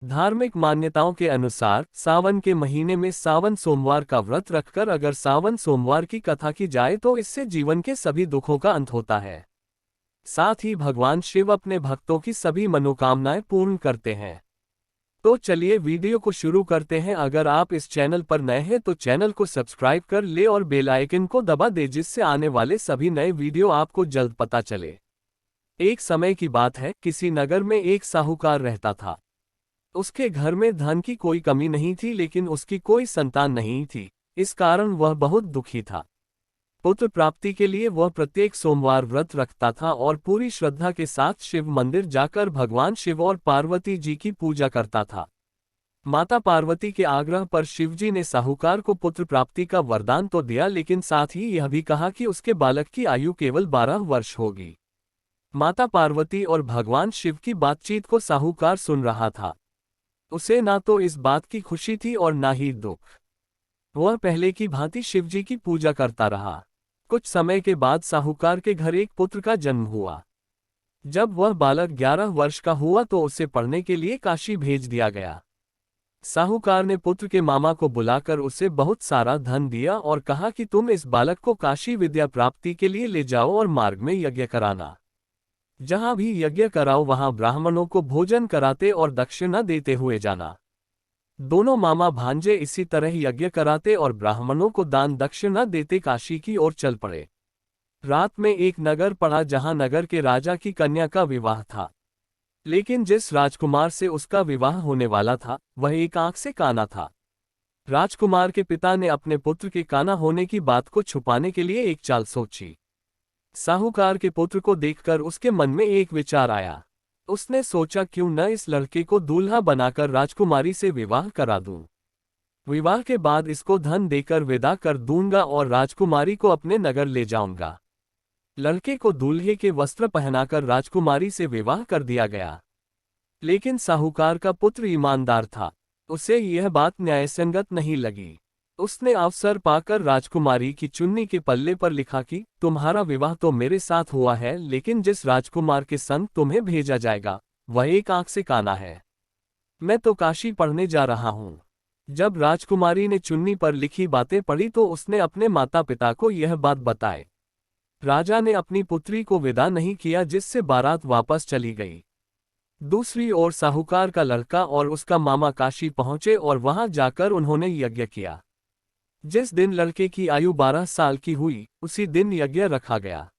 धार्मिक मान्यताओं के अनुसार सावन के महीने में सावन सोमवार का व्रत रखकर अगर सावन सोमवार की कथा की जाए तो इससे जीवन के सभी दुखों का अंत होता है। साथ ही भगवान शिव अपने भक्तों की सभी मनोकामनाएं पूर्ण करते हैं। तो चलिए वीडियो को शुरू करते हैं। अगर आप इस चैनल पर नए हैं तो चैनल को सब्सक्राइब कर ले और बेल आइकन को दबा दे, जिससे आने वाले सभी नए वीडियो आपको जल्द पता चले। एक समय की बात है, किसी नगर में एक साहूकार रहता था। उसके घर में धन की कोई कमी नहीं थी, लेकिन उसकी कोई संतान नहीं थी। इस कारण वह बहुत दुखी था। पुत्र प्राप्ति के लिए वह प्रत्येक सोमवार व्रत रखता था और पूरी श्रद्धा के साथ शिव मंदिर जाकर भगवान शिव और पार्वती जी की पूजा करता था। माता पार्वती के आग्रह पर शिवजी ने साहूकार को पुत्र प्राप्ति का वरदान तो दिया, लेकिन साथ ही यह भी कहा कि उसके बालक की आयु केवल 12 वर्ष होगी। माता पार्वती और भगवान शिव की बातचीत को साहूकार सुन रहा था। उसे ना तो इस बात की खुशी थी और ना ही दुख। वह पहले की भांति शिवजी की पूजा करता रहा। कुछ समय के बाद साहूकार के घर एक पुत्र का जन्म हुआ। जब वह बालक 11 वर्ष का हुआ तो उसे पढ़ने के लिए काशी भेज दिया गया। साहूकार ने पुत्र के मामा को बुलाकर उसे बहुत सारा धन दिया और कहा कि तुम इस बालक को काशी विद्या प्राप्ति के लिए ले जाओ और मार्ग में यज्ञ कराना। जहां भी यज्ञ कराओ वहां ब्राह्मणों को भोजन कराते और दक्षिणा देते हुए जाना। दोनों मामा भांजे इसी तरह यज्ञ कराते और ब्राह्मणों को दान दक्षिणा देते काशी की ओर चल पड़े। रात में एक नगर पड़ा जहां नगर के राजा की कन्या का विवाह था। लेकिन जिस राजकुमार से उसका विवाह होने वाला था वह एक आंख से काना था। राजकुमार के पिता ने अपने पुत्र के काना होने की बात को छुपाने के लिए एक चाल सोची। साहूकार के पुत्र को देखकर उसके मन में एक विचार आया। उसने सोचा, क्यों न इस लड़के को दूल्हा बनाकर राजकुमारी से विवाह करा दूं। विवाह के बाद इसको धन देकर विदा कर दूंगा और राजकुमारी को अपने नगर ले जाऊंगा। लड़के को दूल्हे के वस्त्र पहनाकर राजकुमारी से विवाह कर दिया गया। लेकिन साहूकार का पुत्र ईमानदार था। उसे यह बात न्यायसंगत नहीं लगी। उसने अवसर पाकर राजकुमारी की चुन्नी के पल्ले पर लिखा कि तुम्हारा विवाह तो मेरे साथ हुआ है, लेकिन जिस राजकुमार के संग तुम्हें भेजा जाएगा वह एक आंख से काना है। मैं तो काशी पढ़ने जा रहा हूं। जब राजकुमारी ने चुन्नी पर लिखी बातें पढ़ी तो उसने अपने माता पिता को यह बात बताई। राजा ने अपनी पुत्री को विदा नहीं किया, जिससे बारात वापस चली गई। दूसरी ओर साहूकार का लड़का और उसका मामा काशी पहुंचे और वहां जाकर उन्होंने यज्ञ किया। जिस दिन लड़के की आयु 12 साल की हुई उसी दिन यज्ञ रखा गया।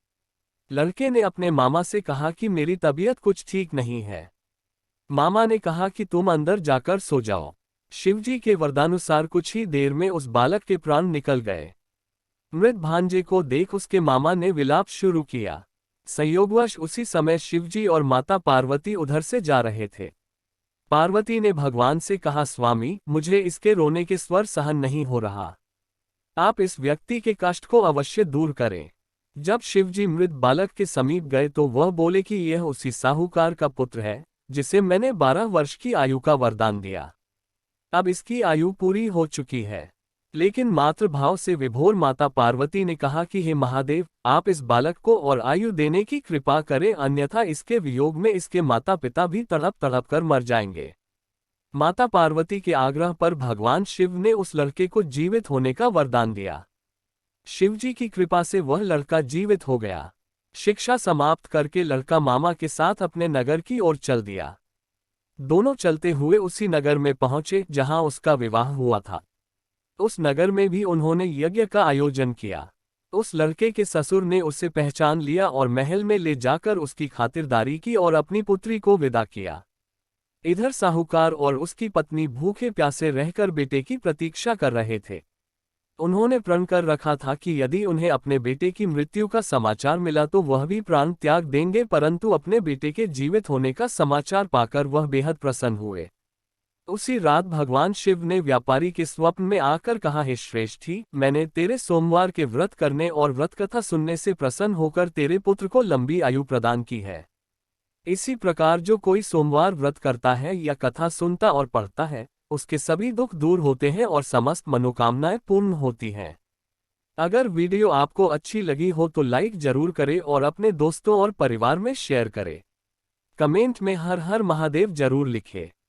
लड़के ने अपने मामा से कहा कि मेरी तबीयत कुछ ठीक नहीं है। मामा ने कहा कि तुम अंदर जाकर सो जाओ। शिवजी के वरदानुसार कुछ ही देर में उस बालक के प्राण निकल गए। मृत भांजे को देख उसके मामा ने विलाप शुरू किया। संयोगवश उसी समय शिवजी और माता पार्वती उधर से जा रहे थे। पार्वती ने भगवान से कहा, स्वामी, मुझे इसके रोने के स्वर सहन नहीं हो रहा। आप इस व्यक्ति के कष्ट को अवश्य दूर करें। जब शिवजी मृत बालक के समीप गए तो वह बोले कि यह उसी साहूकार का पुत्र है जिसे मैंने 12 वर्ष की आयु का वरदान दिया। अब इसकी आयु पूरी हो चुकी है। लेकिन मातृभाव से विभोर माता पार्वती ने कहा कि हे महादेव, आप इस बालक को और आयु देने की कृपा करें, अन्यथा इसके वियोग में इसके माता पिता भी तड़प तड़प कर मर जाएंगे। माता पार्वती के आग्रह पर भगवान शिव ने उस लड़के को जीवित होने का वरदान दिया। शिवजी की कृपा से वह लड़का जीवित हो गया। शिक्षा समाप्त करके लड़का मामा के साथ अपने नगर की ओर चल दिया। दोनों चलते हुए उसी नगर में पहुंचे जहां उसका विवाह हुआ था। उस नगर में भी उन्होंने यज्ञ का आयोजन किया। उस लड़के के ससुर ने उसे पहचान लिया और महल में ले जाकर उसकी खातिरदारी की और अपनी पुत्री को विदा किया। इधर साहूकार और उसकी पत्नी भूखे प्यासे रहकर बेटे की प्रतीक्षा कर रहे थे। उन्होंने प्रण कर रखा था कि यदि उन्हें अपने बेटे की मृत्यु का समाचार मिला तो वह भी प्राण त्याग देंगे, परंतु अपने बेटे के जीवित होने का समाचार पाकर वह बेहद प्रसन्न हुए। उसी रात भगवान शिव ने व्यापारी के स्वप्न में आकर कहा, हे श्रेष्ठी, मैंने तेरे सोमवार के व्रत करने और व्रत कथा सुनने से प्रसन्न होकर तेरे पुत्र को लंबी आयु प्रदान की है। इसी प्रकार जो कोई सोमवार व्रत करता है या कथा सुनता और पढ़ता है उसके सभी दुख दूर होते हैं और समस्त मनोकामनाएं पूर्ण होती हैं। अगर वीडियो आपको अच्छी लगी हो तो लाइक जरूर करें और अपने दोस्तों और परिवार में शेयर करें। कमेंट में हर हर महादेव जरूर लिखें।